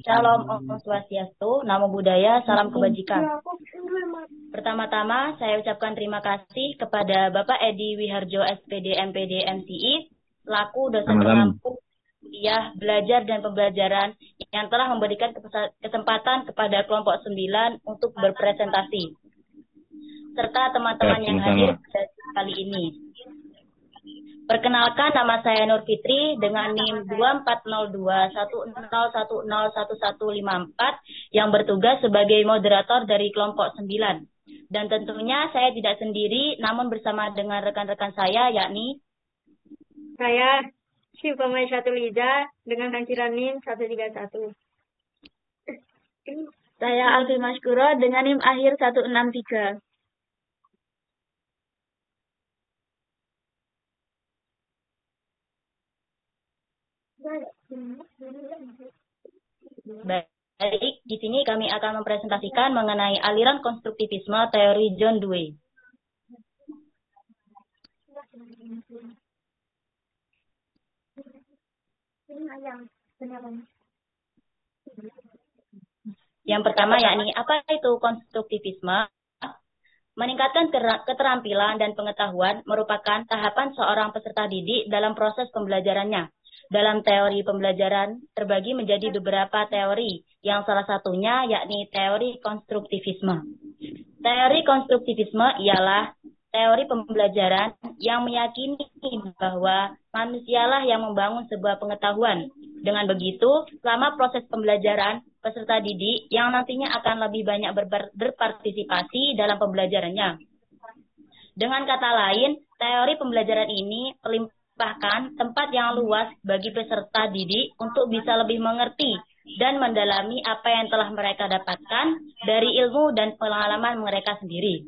Shalom Om Swastiastu, Namo Buddhaya, salam kebajikan. Pertama-tama saya ucapkan terima kasih kepada Bapak Edi Wiharjo SPD MPD MCI selaku dosen pengampu kuliah belajar dan pembelajaran yang telah memberikan kesempatan kepada kelompok 9 untuk berpresentasi serta teman-teman yang hadir pada kali ini. Perkenalkan, nama saya Nur Fitri dengan NIM 240210101154 yang bertugas sebagai moderator dari kelompok 9. Dan tentunya saya tidak sendiri, namun bersama dengan rekan-rekan saya, yakni saya Syifa Maisyatul Liza dengan hankiran NIM 131. Saya Alfi Maskuro dengan NIM akhir 163. Baik, di sini kami akan mempresentasikan mengenai aliran konstruktivisme teori John Dewey. Yang pertama yakni apa itu konstruktivisme? Meningkatkan keterampilan dan pengetahuan merupakan tahapan seorang peserta didik dalam proses pembelajarannya. Dalam teori pembelajaran terbagi menjadi beberapa teori, yang salah satunya yakni teori konstruktivisme. Teori konstruktivisme ialah teori pembelajaran yang meyakini bahwa manusialah yang membangun sebuah pengetahuan. Dengan begitu, selama proses pembelajaran, peserta didik yang nantinya akan lebih banyak berpartisipasi dalam pembelajarannya. Dengan kata lain, teori pembelajaran ini melimpahkan tempat yang luas bagi peserta didik untuk bisa lebih mengerti dan mendalami apa yang telah mereka dapatkan dari ilmu dan pengalaman mereka sendiri.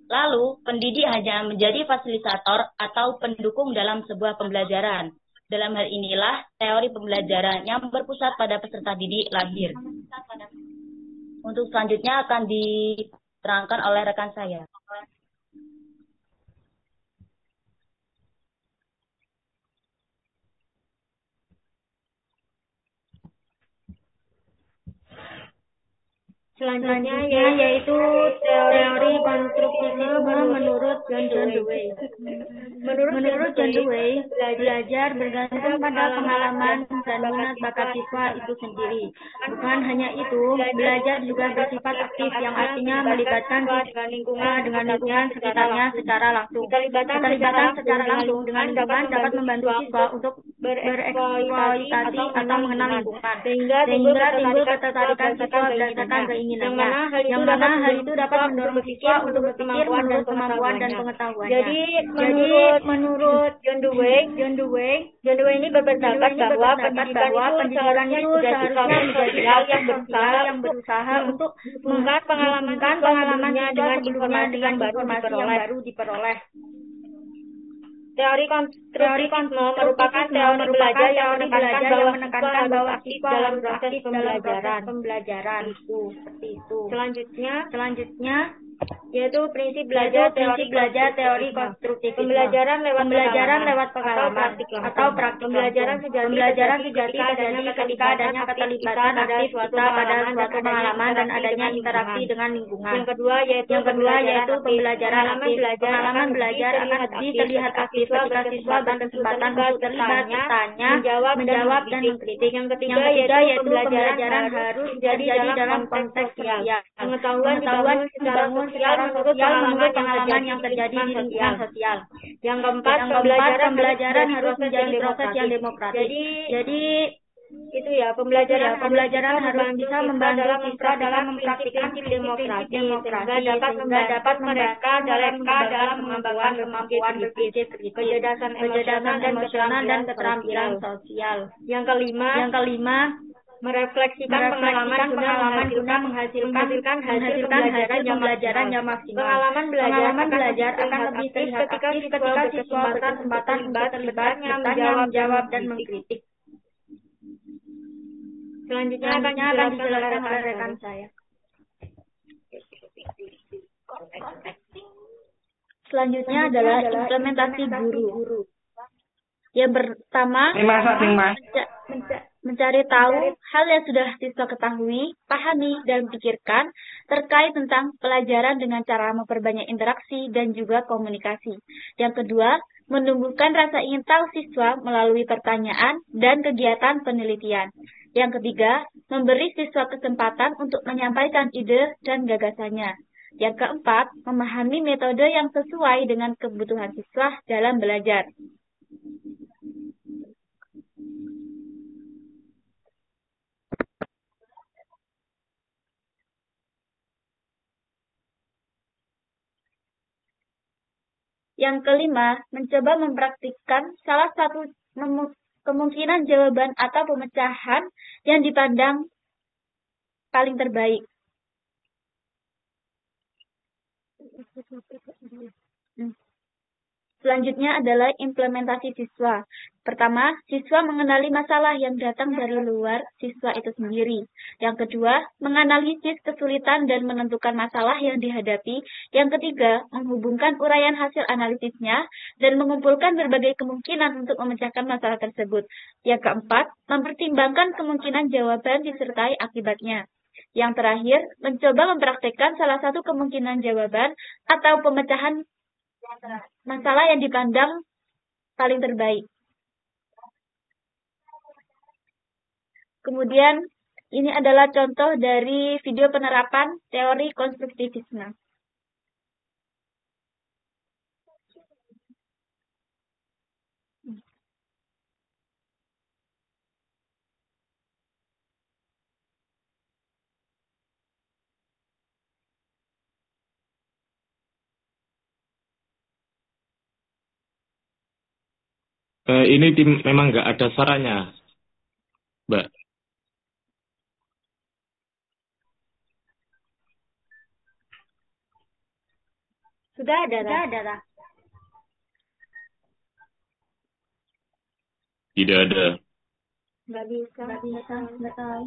Lalu, pendidik hanya menjadi fasilitator atau pendukung dalam sebuah pembelajaran. Dalam hal inilah teori pembelajaran yang berpusat pada peserta didik lahir. Untuk selanjutnya akan diterangkan oleh rekan saya. Selanjutnya yaitu teori konstruktivisme menurut John Dewey. Menurut John Dewey, belajar bergantung pada pengalaman dan minat bakat siswa itu sendiri. Bukan hanya itu, belajar juga bersifat aktif yang artinya melibatkan siswa dengan lingkungan sekitarnya secara langsung. Keterlibatan secara langsung dengan lingkungan dapat membantu siswa untuk bereksploitasi atau mengenal lingkungan, sehingga timbul ketertarikan siswa berdasarkan keinginannya, yang mana hal itu dapat mendorong siswa untuk berpikir menurut kemampuan dan pengetahuannya. Jadi menurut John Dewey ini berpendapat bahwa pendidikan itu seharusnya menjadi hal yang berusaha untuk menghubungkan pengalaman siswa sebelumnya dengan informasi yang baru diperoleh. Teori konstruktivisme merupakan teori belajar yang menekankan bahwa siswa harus aktif dalam proses pembelajaran. Seperti itu. Selanjutnya yaitu prinsip belajar teori konstruktivisme. Pembelajaran lewat pengalaman atau praktik. Pembelajaran sejati terjadi ketika adanya keterlibatan aktif kita pada suatu pengalaman dan adanya interaksi dengan lingkungan. Yang kedua yaitu pembelajaran aktif. Pengalaman belajar akan lebih terlihat aktif ketika siswa berkesempatan untuk terlibat, bertanya, menjawab dan mengkritik. Yang ketiga yaitu pembelajaran harus terjadi dalam konteks sosial. Pengetahuan dibangun secara sosial menurut pengalaman yang terjadi di lingkungan sosial. Yang keempat, pembelajaran harus menjadi proses yang demokratis. Jadi itu ya, pembelajaran harus bisa membantu siswa dalam mempraktikkan demokrasi sehingga dapat mereka dalam kemampuan berpikir kritis, kecerdasan emosional dan keterampilan sosial. Yang kelima, merefleksikan pengalaman guna menghasilkan hasil pembelajaran yang maksimal. Pengalaman belajar akan lebih terlihat aktif ketika siswa berkesempatan untuk terlibat, menjawab dan mengkritik. Selanjutnya akan dijelaskan oleh rekan saya. Selanjutnya adalah implementasi guru. Yang pertama, mencari tahu hal yang sudah siswa ketahui, pahami, dan pikirkan terkait tentang pelajaran dengan cara memperbanyak interaksi dan juga komunikasi. Yang kedua, menumbuhkan rasa ingin tahu siswa melalui pertanyaan dan kegiatan penelitian. Yang ketiga, memberi siswa kesempatan untuk menyampaikan ide dan gagasannya. Yang keempat, memahami metode yang sesuai dengan kebutuhan siswa dalam belajar. Yang kelima, mencoba mempraktikkan salah satu kemungkinan jawaban atau pemecahan yang dipandang paling terbaik. Selanjutnya adalah implementasi siswa. Pertama, siswa mengenali masalah yang datang dari luar siswa itu sendiri. Yang kedua, menganalisis kesulitan dan menentukan masalah yang dihadapi. Yang ketiga, menghubungkan uraian hasil analisisnya dan mengumpulkan berbagai kemungkinan untuk memecahkan masalah tersebut. Yang keempat, mempertimbangkan kemungkinan jawaban disertai akibatnya. Yang terakhir, mencoba mempraktekkan salah satu kemungkinan jawaban atau pemecahan masalah yang dipandang paling terbaik. Kemudian, ini adalah contoh dari video penerapan teori konstruktivisme. Ini memang nggak ada suaranya, Mbak. Sudah ada. Tidak ada. Nggak bisa. Nggak tahu.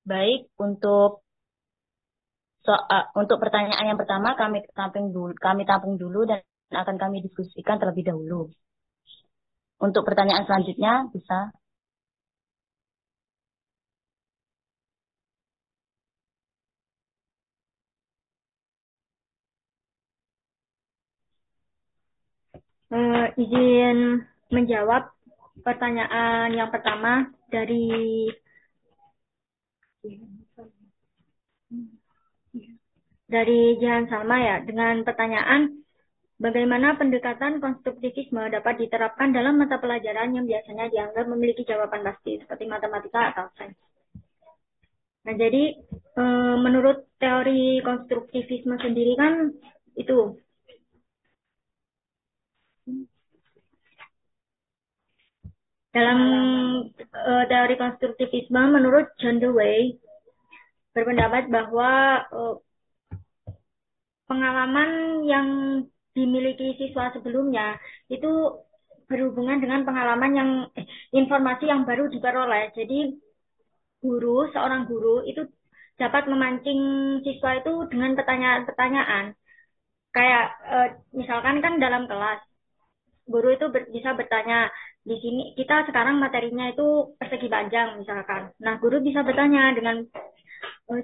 Baik, untuk pertanyaan yang pertama kami tampung dulu dan akan kami diskusikan terlebih dahulu. Untuk pertanyaan selanjutnya bisa. Izin menjawab pertanyaan yang pertama dari Jihan Salma ya, dengan pertanyaan bagaimana pendekatan konstruktivisme dapat diterapkan dalam mata pelajaran yang biasanya dianggap memiliki jawaban pasti seperti matematika atau sains. Nah, jadi menurut teori konstruktivisme sendiri kan itu dalam teori konstruktivisme menurut John Dewey berpendapat bahwa pengalaman yang dimiliki siswa sebelumnya itu berhubungan dengan pengalaman yang informasi yang baru diperoleh. Jadi seorang guru itu dapat memancing siswa itu dengan pertanyaan-pertanyaan. Kayak misalkan kan dalam kelas guru itu bisa bertanya, di sini kita sekarang materinya itu persegi panjang misalkan. Nah, guru bisa bertanya dengan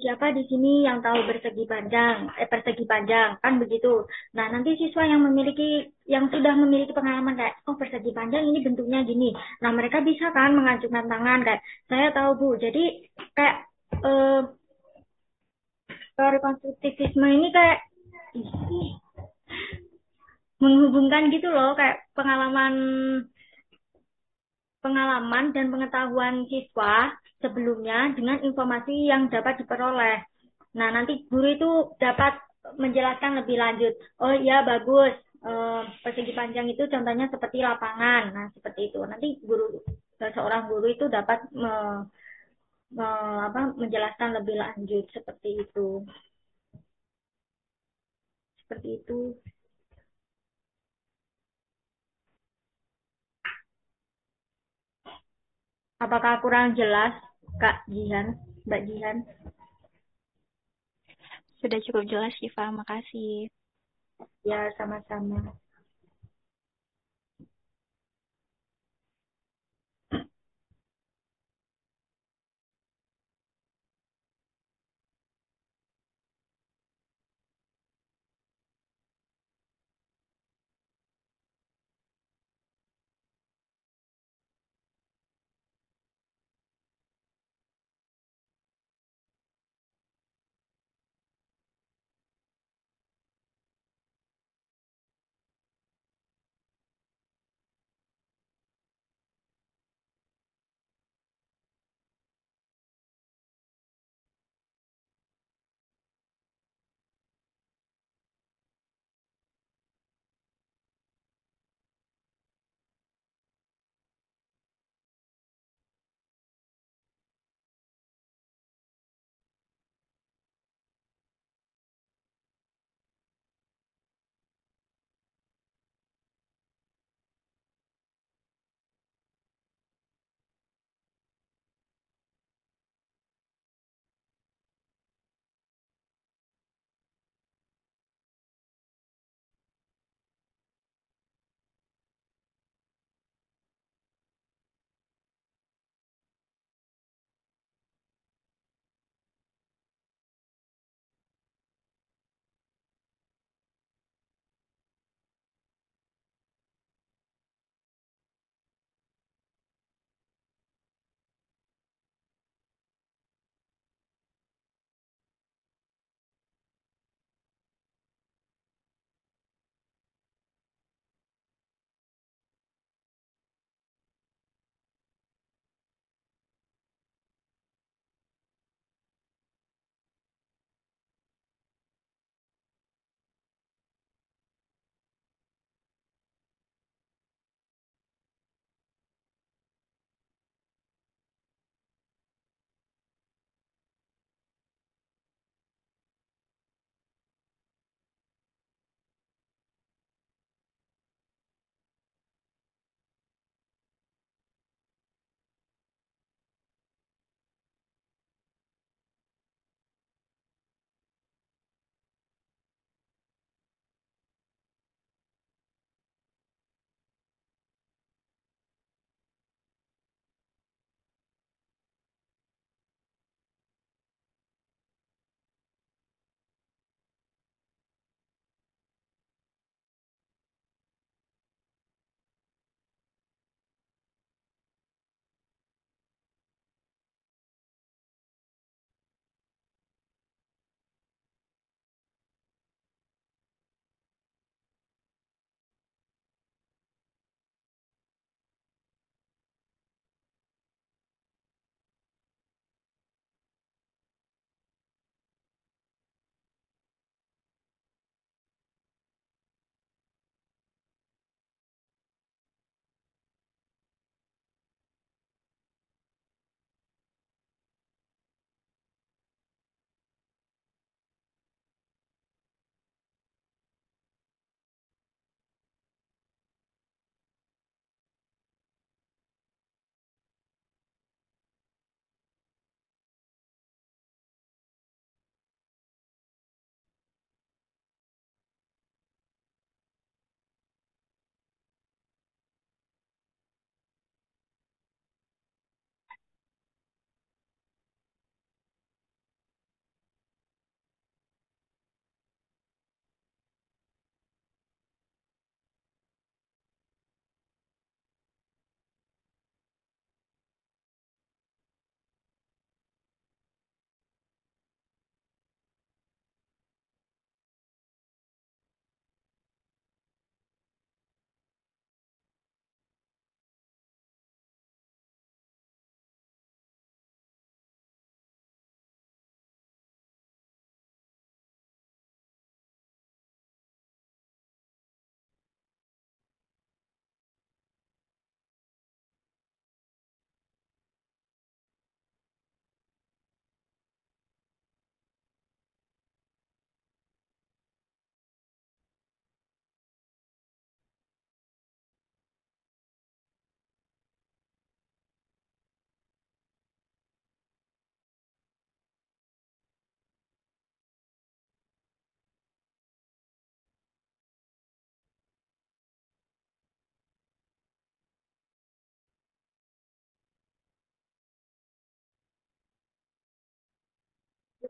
siapa di sini yang tahu persegi panjang, kan begitu. Nah, nanti siswa yang sudah memiliki pengalaman kayak, oh persegi panjang ini bentuknya gini. Nah, mereka bisa kan mengajukan tangan kayak, saya tahu Bu. Jadi kayak eh, teori konstruktivisme ini kayak menghubungkan gitu loh, kayak pengalaman dan pengetahuan siswa sebelumnya dengan informasi yang dapat diperoleh. Nah, nanti guru itu dapat menjelaskan lebih lanjut. Oh iya, bagus. Persegi panjang itu contohnya seperti lapangan. Nah, seperti itu. Nanti seorang guru itu dapat menjelaskan lebih lanjut seperti itu. Seperti itu. Apakah kurang jelas, Kak Jihan, Mbak Jihan? Sudah cukup jelas, Syifa. Makasih. Ya, sama-sama.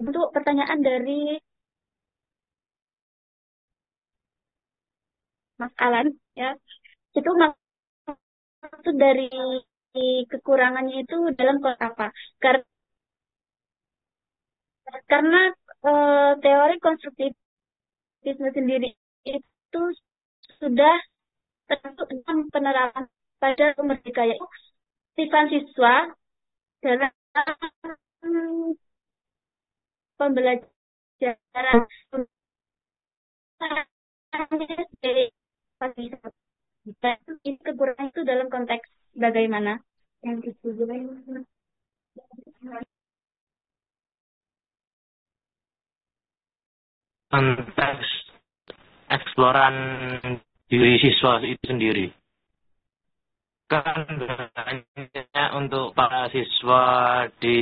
Untuk pertanyaan dari Mas Alan, ya, itu maksud dari kekurangannya itu dalam konteks apa? Karena teori konstruktivisme sendiri itu sudah termasuk dalam penerapan pada kemerdikayaan aktifan siswa dalam pembelajaran ini kekurangan itu dalam konteks bagaimana? Yang disetuju Konteks eksploran diri siswa itu sendiri. Kan hanya untuk para siswa di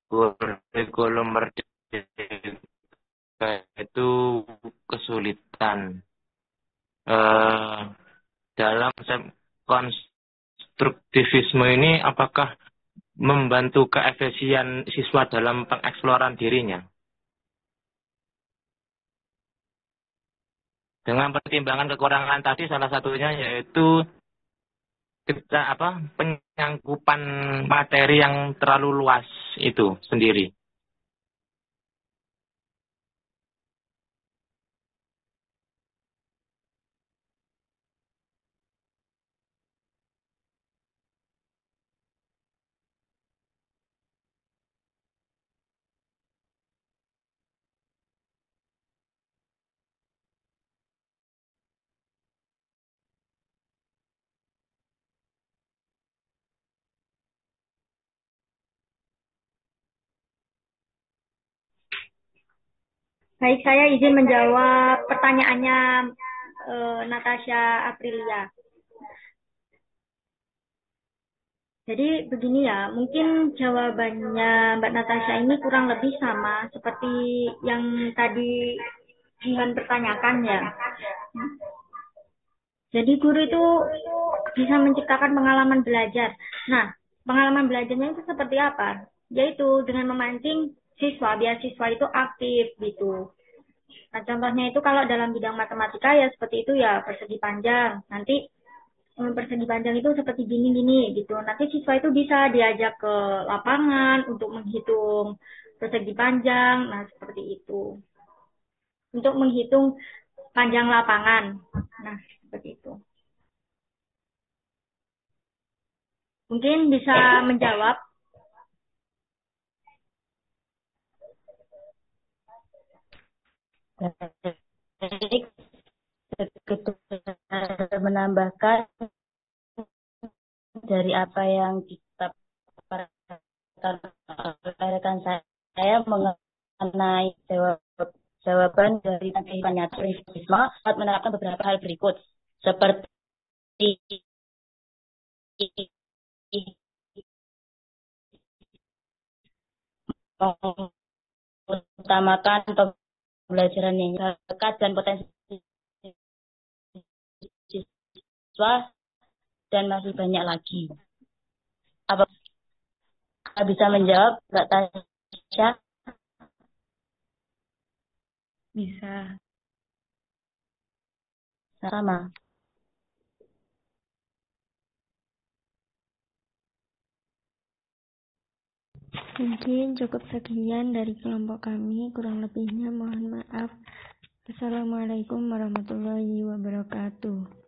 kurikulum merdeka itu kesulitan dalam konstruktivisme ini, apakah membantu keefisien siswa dalam pengeksploran dirinya dengan pertimbangan kekurangan tadi, salah satunya yaitu penyangkupan materi yang terlalu luas itu sendiri. Baik, saya izin menjawab pertanyaannya Natasha Aprilia. Jadi begini ya, mungkin jawabannya Mbak Natasha ini kurang lebih sama seperti yang tadi Jihan pertanyakan ya. Jadi guru itu bisa menciptakan pengalaman belajar. Nah, pengalaman belajarnya itu seperti apa? Yaitu dengan memancing siswa, biar siswa itu aktif gitu. Nah, contohnya itu kalau dalam bidang matematika ya seperti itu ya, persegi panjang. Nanti persegi panjang itu seperti gini-gini gitu. Nanti siswa itu bisa diajak ke lapangan untuk menghitung persegi panjang. Nah, seperti itu. Untuk menghitung panjang lapangan. Nah, seperti itu. Mungkin bisa menjawab. Menambahkan dari apa yang rekan saya mengenai jawaban dari kehidupan nyata saat menerapkan beberapa hal berikut, seperti mengutamakan pembelajaran yang dekat dan potensi siswa, dan masih banyak lagi. Apa bisa menjawab, Mbak Tasya? Bisa. Sama. Mungkin cukup sekian dari kelompok kami, kurang lebihnya mohon maaf. Assalamualaikum warahmatullahi wabarakatuh.